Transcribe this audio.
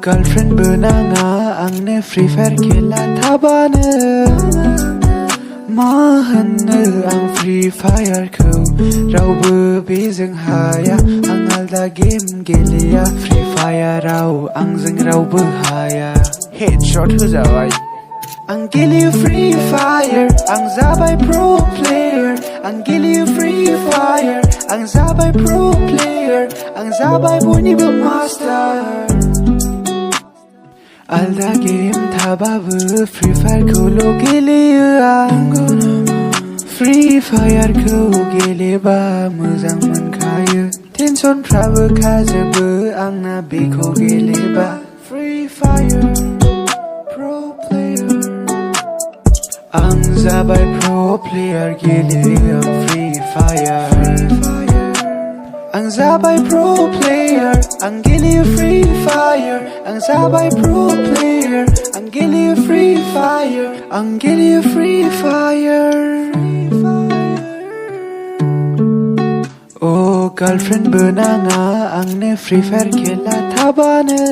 girlfriend benanga angne free fire khela thabane ma hanne ang free fire ko raubo bezeng haya ang alda game geleya free fire rau ang jeng raubo haya headshot hojawai ang geli free fire ang zabai pro player ang geli free fire ang zabai pro player ang zabai bonibo master alda game thababu free fire ko lo geleya free fire ko geleba mojang monkhayo tension fraबो खाजोबो आंना बेखौ गेलेबा free fire pro player ang zabai pro player गेलेयो free fire ang zabai pro player ang गेलेयो free fire ang zabai pro player ang गेलेयो free fire ang गेलेयो free fire oh girlfriend benanga angne free fire khela thabane